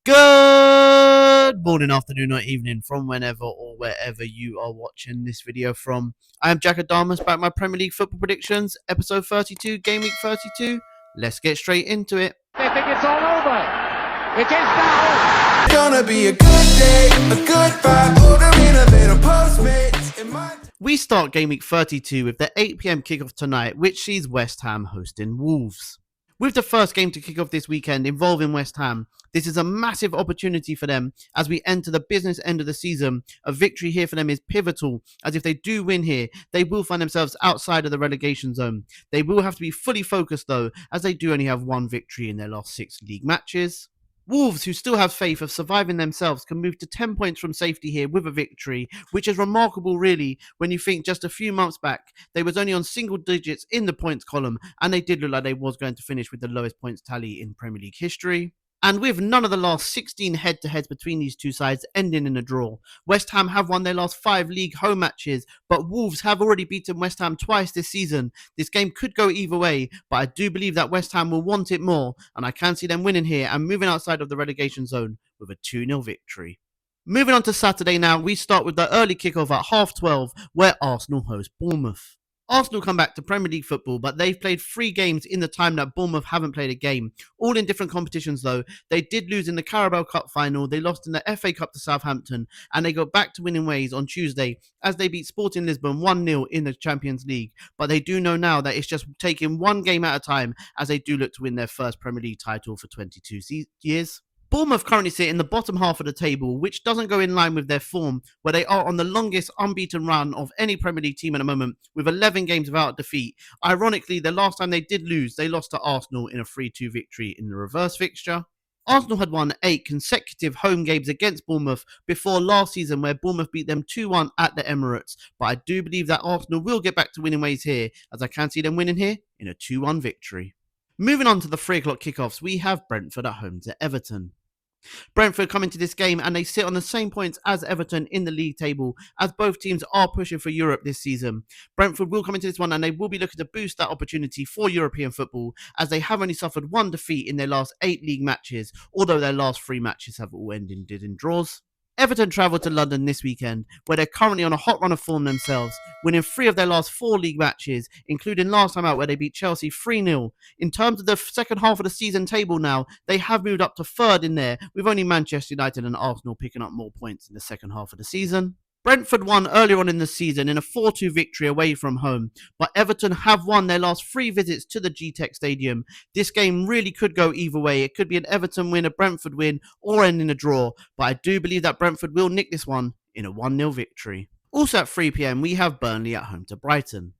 Good morning, afternoon, or evening from whenever or wherever you are watching this video from. I am Jack Adamas, back with my Premier League football predictions, episode 32, game week 32. Let's get straight into it. They think it's all over. It is now. Gonna be a good day, a good vibe, ordering a bit of Postmates in my... We start game week 32 with the 8 PM kickoff tonight, which sees West Ham hosting Wolves. With the first game to kick off this weekend involving West Ham, this is a massive opportunity for them as we enter the business end of the season. A victory here for them is pivotal, as if they do win here, they will find themselves outside of the relegation zone. They will have to be fully focused though, as they do only have one victory in their last 6 league matches. Wolves, who still have faith of surviving themselves, can move to 10 points from safety here with a victory, which is remarkable really when you think just a few months back they was only on single digits in the points column, and they did look like they was going to finish with the lowest points tally in Premier League history. And with none of the last 16 head-to-heads between these two sides ending in a draw, West Ham have won their last 5 league home matches, but Wolves have already beaten West Ham twice this season. This game could go either way, but I do believe that West Ham will want it more, and I can see them winning here and moving outside of the relegation zone with a 2-0 victory. Moving on to Saturday now, we start with the early kickoff at 12:30, where Arsenal host Bournemouth. Arsenal come back to Premier League football, but they've played 3 games in the time that Bournemouth haven't played a game. All in different competitions though. They did lose in the Carabao Cup final, they lost in the FA Cup to Southampton, and they got back to winning ways on Tuesday as they beat Sporting Lisbon 1-0 in the Champions League. But they do know now that it's just taking one game at a time as they do look to win their first Premier League title for 22 years. Bournemouth currently sit in the bottom half of the table, which doesn't go in line with their form, where they are on the longest unbeaten run of any Premier League team at the moment, with 11 games without defeat. Ironically, the last time they did lose, they lost to Arsenal in a 3-2 victory in the reverse fixture. Arsenal had won 8 consecutive home games against Bournemouth before last season, where Bournemouth beat them 2-1 at the Emirates, but I do believe that Arsenal will get back to winning ways here, as I can see them winning here in a 2-1 victory. Moving on to the 3 o'clock kickoffs, we have Brentford at home to Everton. Brentford come into this game and they sit on the same points as Everton in the league table, as both teams are pushing for Europe this season. Brentford will come into this one and they will be looking to boost that opportunity for European football, as they have only suffered 1 defeat in their last 8 league matches, although their last 3 matches have all ended in draws. Everton travel to London this weekend, where they're currently on a hot run of form themselves, winning 3 of their last 4 league matches, including last time out where they beat Chelsea 3-0. In terms of the second half of the season table now, they have moved up to 3rd in there, with only Manchester United and Arsenal picking up more points in the second half of the season. Brentford won earlier on in the season in a 4-2 victory away from home, but Everton have won their last 3 visits to the GTEC Stadium. This game really could go either way. It could be an Everton win, a Brentford win, or end in a draw, but I do believe that Brentford will nick this one in a 1-0 victory. Also at 3 PM, we have Burnley at home to Brighton.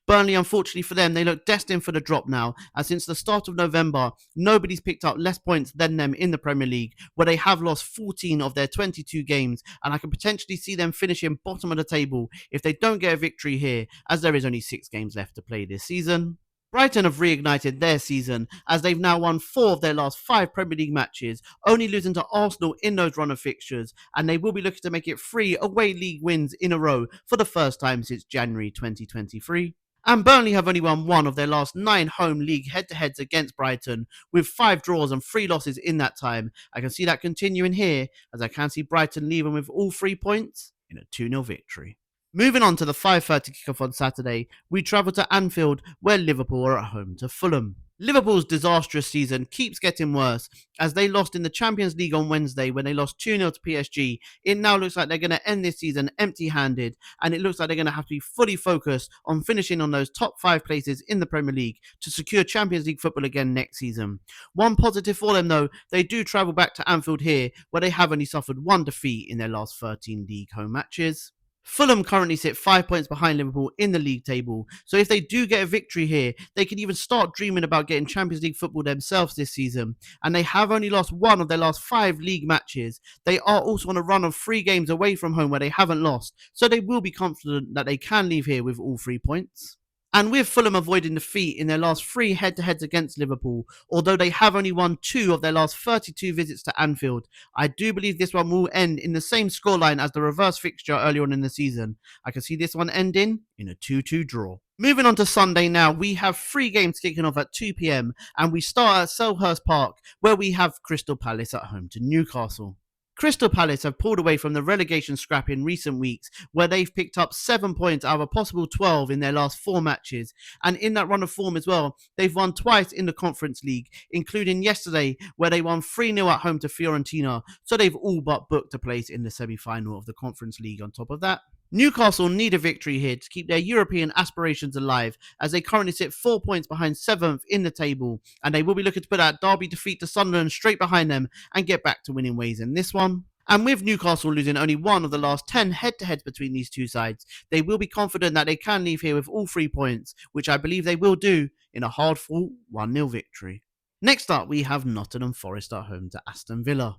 Burnley, unfortunately for them, they look destined for the drop now, as since the start of November, nobody's picked up less points than them in the Premier League, where they have lost 14 of their 22 games, and I can potentially see them finishing bottom of the table if they don't get a victory here, as there is only 6 games left to play this season. Brighton have reignited their season, as they've now won 4 of their last 5 Premier League matches, only losing to Arsenal in those run of fixtures, and they will be looking to make it 3 away league wins in a row for the first time since January 2023. And Burnley have only won 1 of their last 9 home league head-to-heads against Brighton, with 5 draws and 3 losses in that time. I can see that continuing here, as I can see Brighton leaving with all 3 points in a 2-0 victory. Moving on to the 5:30 kickoff on Saturday, we travel to Anfield, where Liverpool are at home to Fulham. Liverpool's disastrous season keeps getting worse, as they lost in the Champions League on Wednesday when they lost 2-0 to PSG. It now looks like they're going to end this season empty-handed, and it looks like they're going to have to be fully focused on finishing on those top 5 places in the Premier League to secure Champions League football again next season. One positive for them though, they do travel back to Anfield here, where they have only suffered 1 defeat in their last 13 league home matches. Fulham currently sit 5 points behind Liverpool in the league table, so if they do get a victory here, they can even start dreaming about getting Champions League football themselves this season, and they have only lost 1 of their last 5 league matches. They are also on a run of 3 games away from home where they haven't lost, so they will be confident that they can leave here with all 3 points. And with Fulham avoiding defeat in their last 3 head-to-heads against Liverpool, although they have only won 2 of their last 32 visits to Anfield, I do believe this one will end in the same scoreline as the reverse fixture earlier on in the season. I can see this one ending in a 2-2 draw. Moving on to Sunday now, we have 3 games kicking off at 2 p.m. and we start at Selhurst Park, where we have Crystal Palace at home to Newcastle. Crystal Palace have pulled away from the relegation scrap in recent weeks, where they've picked up 7 points out of a possible 12 in their last 4 matches. And in that run of form as well, they've won twice in the Conference League, including yesterday, where they won 3-0 at home to Fiorentina. So they've all but booked a place in the semi-final of the Conference League on top of that. Newcastle need a victory here to keep their European aspirations alive, as they currently sit 4 points behind 7th in the table, and they will be looking to put that derby defeat to Sunderland straight behind them and get back to winning ways in this one. And with Newcastle losing only 1 of the last 10 head-to-heads between these two sides, they will be confident that they can leave here with all 3 points, which I believe they will do in a hard-fought 1-0 victory. Next up, we have Nottingham Forest at home to Aston Villa.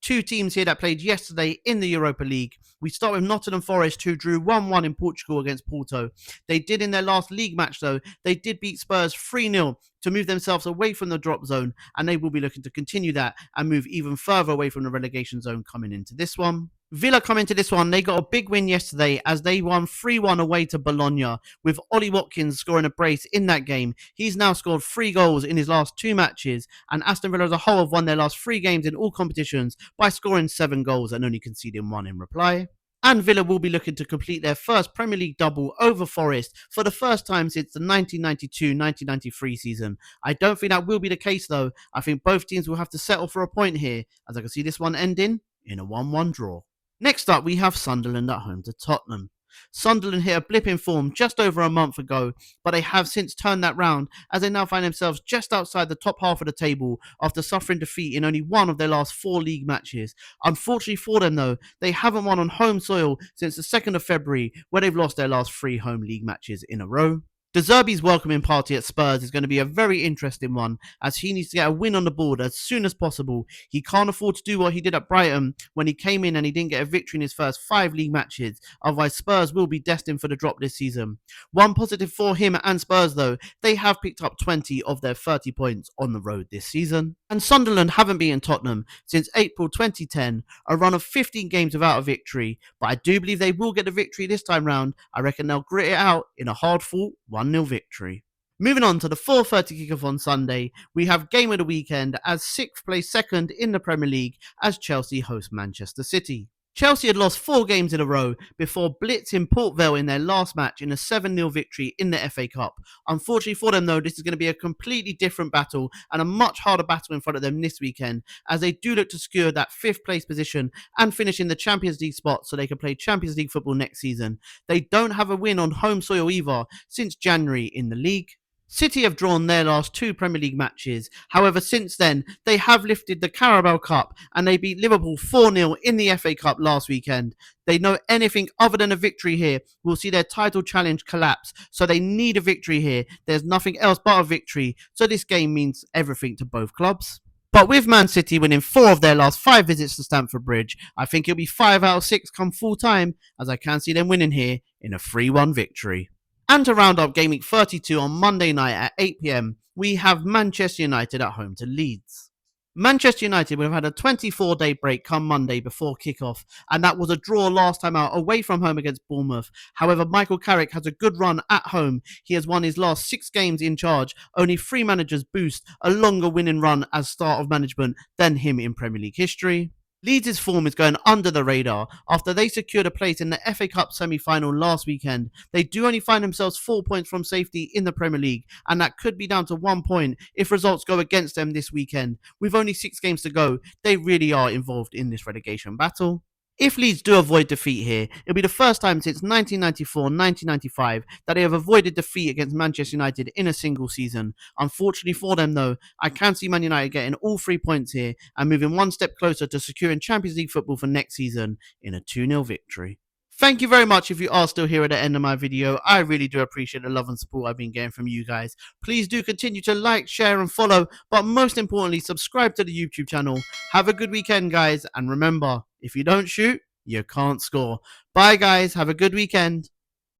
2 teams here that played yesterday in the Europa League. We start with Nottingham Forest, who drew 1-1 in Portugal against Porto. They did in their last league match though, they did beat Spurs 3-0 to move themselves away from the drop zone, and they will be looking to continue that and move even further away from the relegation zone coming into this one. Villa come into this one, they got a big win yesterday as they won 3-1 away to Bologna, with Ollie Watkins scoring a brace in that game. He's now scored 3 goals in his last 2 matches, and Aston Villa as a whole have won their last 3 games in all competitions by scoring 7 goals and only conceding 1 in reply. And Villa will be looking to complete their first Premier League double over Forest for the first time since the 1992-1993 season. I don't think that will be the case though. I think both teams will have to settle for a point here, as I can see this one ending in a 1-1 draw. Next up, we have Sunderland at home to Tottenham. Sunderland hit a blip in form just over a month ago, but they have since turned that round as they now find themselves just outside the top half of the table after suffering defeat in only 1 of their last 4 league matches. Unfortunately for them though, they haven't won on home soil since the 2nd of February, where they've lost their last 3 home league matches in a row. De Zerbi's welcoming party at Spurs is going to be a very interesting one, as he needs to get a win on the board as soon as possible. He can't afford to do what he did at Brighton when he came in and he didn't get a victory in his first 5 league matches, otherwise Spurs will be destined for the drop this season. One positive for him and Spurs though, they have picked up 20 of their 30 points on the road this season. And Sunderland haven't beaten Tottenham since April 2010, a run of 15 games without a victory, but I do believe they will get the victory this time round. I reckon they'll grit it out in a hard-fought 1-0 victory. Moving on to the 4:30 kickoff on Sunday, we have game of the weekend as 6th place second in the Premier League as Chelsea host Manchester City. Chelsea had lost 4 games in a row before blitzing Port Vale in their last match in a 7-0 victory in the FA Cup. Unfortunately for them though, this is going to be a completely different battle and a much harder battle in front of them this weekend, as they do look to secure that 5th place position and finish in the Champions League spot so they can play Champions League football next season. They don't have a win on home soil either since January in the league. City have drawn their last 2 Premier League matches. However, since then, they have lifted the Carabao Cup and they beat Liverpool 4-0 in the FA Cup last weekend. They know anything other than a victory here will see their title challenge collapse, so they need a victory here. There's nothing else but a victory, so this game means everything to both clubs. But with Man City winning 4 of their last 5 visits to Stamford Bridge, I think it'll be 5 out of 6 come full time, as I can see them winning here in a 3-1 victory. And to round up Game Week 32 on Monday night at 8 p.m, we have Manchester United at home to Leeds. Manchester United would have had a 24-day break come Monday before kickoff, and that was a draw last time out away from home against Bournemouth. However, Michael Carrick has a good run at home. He has won his last 6 games in charge. Only 3 managers boost a longer winning run as start of management than him in Premier League history. Leeds' form is going under the radar after they secured a place in the FA Cup semi-final last weekend. They do only find themselves 4 points from safety in the Premier League, and that could be down to 1 point if results go against them this weekend. With only 6 games to go, they really are involved in this relegation battle. If Leeds do avoid defeat here, it'll be the first time since 1994-1995 that they have avoided defeat against Manchester United in a single season. Unfortunately for them though, I can see Man United getting all 3 points here and moving 1 step closer to securing Champions League football for next season in a 2-0 victory. Thank you very much if you are still here at the end of my video. I really do appreciate the love and support I've been getting from you guys. Please do continue to like, share and follow, but most importantly, subscribe to the YouTube channel. Have a good weekend, guys, and remember, if you don't shoot, you can't score. Bye, guys. Have a good weekend.